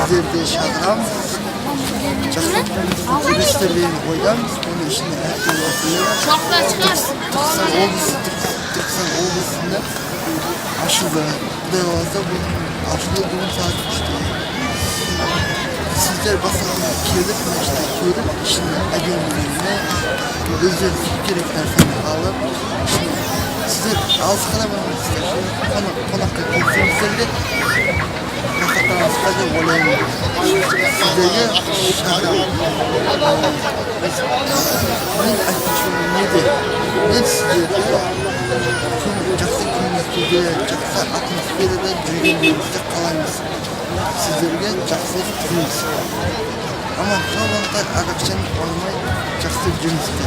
sizlerdi şadram. Turistlerden koydum. Onun işini herkese yapıyorlar. Çokla çıkarsın. Türkistan Oğlusu'nda aşılı. Devasa bu aşılı durum saat işte. Sizler basalım kirlik mi işte kirlik işini egemenliğine özel gerekler falan alıp şimdi sizler az kalabalık ister. Konakta konsumselde Hakikaten aslında olayım. Sizlere şahane. Ben açmışım neydi? Ben sizlere tüm jaksa kümüzde, jaksa atmosferede cüygenlerimizde kalanız. Sizlerge jaksa tutuyuz. Ama çoğunlukla akakşan olmay jaksa cümüzde.